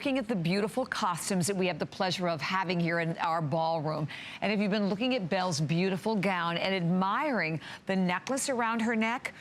Looking at the beautiful costumes that we have the pleasure of having here in our ballroom. And if you've been looking at Belle's beautiful gown and admiring the necklace around her neck,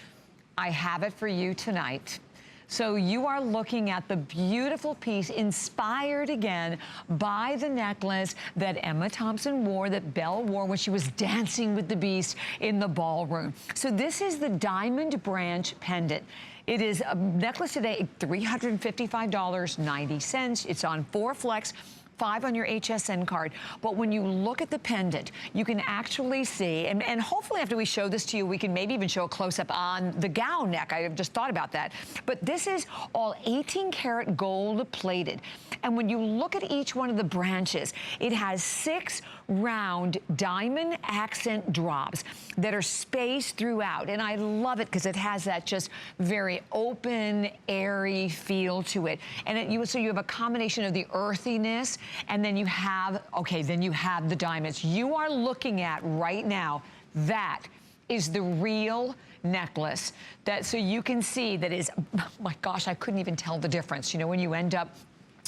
I have it for you tonight. So you are looking at the beautiful piece inspired again by the necklace that Emma Thompson wore, that Belle wore when she was dancing with the Beast in the ballroom. So this is the diamond branch pendant. It is a necklace today, $355.90. It's on 4 flex. 5 on your HSN card. But when you look at the pendant, you can actually see, and hopefully after we show this to you, we can maybe even show a close-up on the gown neck. I have just thought about that. But this is all 18 karat gold plated. And when you look at each one of the branches, it has 6 round diamond accent drops that are spaced throughout. And I love it because it has that just very open, airy feel to it. And so you have a combination of the earthiness, and then you have, then you have the diamonds. You are looking at right now, that is the real necklace. So you can see that is, oh my gosh, I couldn't even tell the difference. You know, when you end up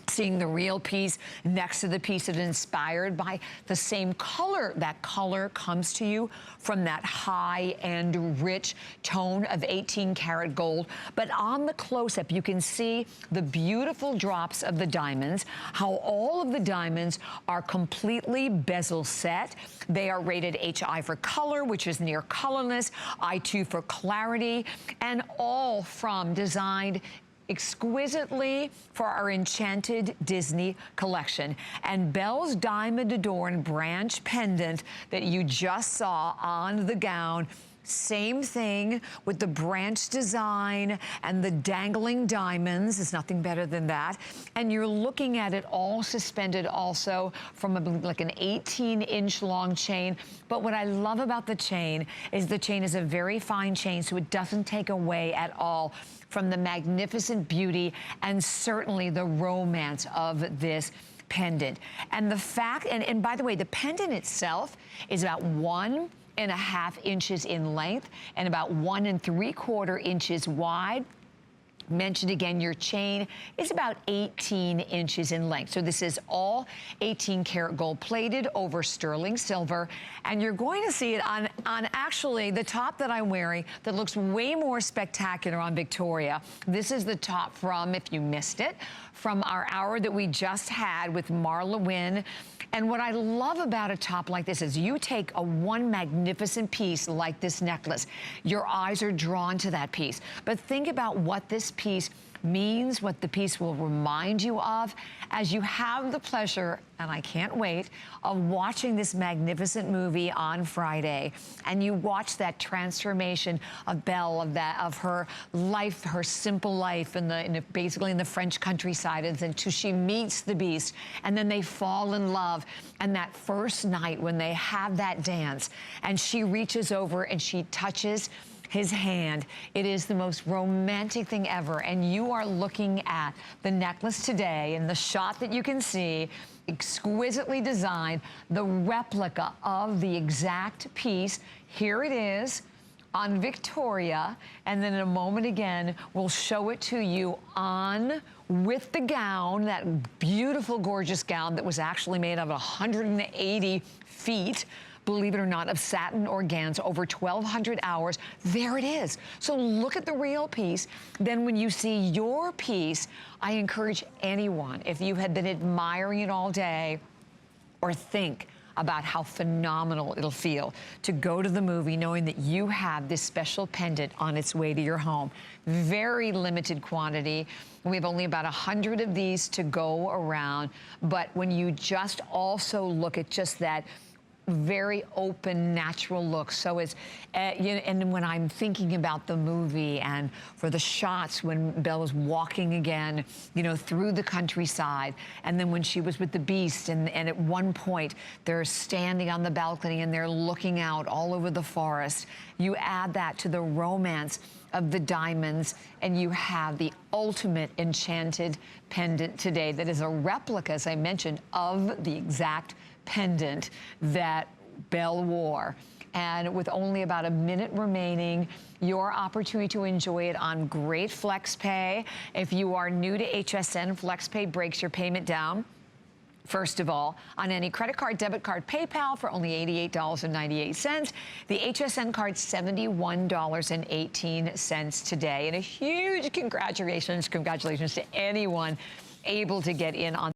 seeing the real piece next to the piece that is inspired by the same color. That color comes to you from that high and rich tone of 18 karat gold. But on the close-up, you can see the beautiful drops of the diamonds, how all of the diamonds are completely bezel set. They are rated HI for color, which is near colorless, I2 for clarity, and all from designed exquisitely for our Enchanted Disney collection. And Belle's diamond adorned branch pendant that you just saw on the gown, same thing with the branch design and the dangling diamonds. There's nothing better than that. And you're looking at it all suspended also from like an 18-inch long chain. But what I love about the chain is a very fine chain, so it doesn't take away at all from the magnificent beauty and certainly the romance of this pendant. And the fact, and by the way, the pendant itself is about 1.5 inches in length and about 1 3/4 inches wide. Mentioned again, your chain is about 18 inches in length. So this is all 18 karat gold plated over sterling silver. And you're going to see it on actually the top that I'm wearing that looks way more spectacular on Victoria. This is the top from, if you missed it, from our hour that we just had with Marla Wynn. And what I love about a top like this is you take one magnificent piece like this necklace, your eyes are drawn to that piece. But think about what this piece means, what the piece will remind you of as you have the pleasure, and I can't wait, of watching this magnificent movie on Friday. And you watch that transformation of Belle, of her life, her simple life basically in the French countryside, until she meets the Beast, and then they fall in love. And that first night when they have that dance, and she reaches over and she touches his hand. It is the most romantic thing ever. And you are looking at the necklace today, and the shot that you can see, exquisitely designed, the replica of the exact piece. Here it is on Victoria, and then in a moment again, we'll show it to you on with the gown, that beautiful, gorgeous gown that was actually made of 180 feet, believe it or not, of satin organza, over 1,200 hours. There it is. So look at the real piece. Then when you see your piece, I encourage anyone, if you had been admiring it all day, or think about how phenomenal it'll feel to go to the movie knowing that you have this special pendant on its way to your home. Very limited quantity. We have only about 100 of these to go around. But when you just also look at just that very open, natural look. So it's, and when I'm thinking about the movie and for the shots when Belle was walking again, you know, through the countryside, and then when she was with the Beast, and at one point they're standing on the balcony and they're looking out all over the forest. You add that to the romance of the diamonds, and you have the ultimate enchanted pendant today that is a replica, as I mentioned, of the exact pendant that Belle wore And with only about a minute remaining, your opportunity to enjoy it on great FlexPay. If you are new to HSN, FlexPay breaks your payment down. First of all, on any credit card, debit card, PayPal for only $88.98. The HSN card, $71.18 today. And a huge congratulations to anyone able to get in on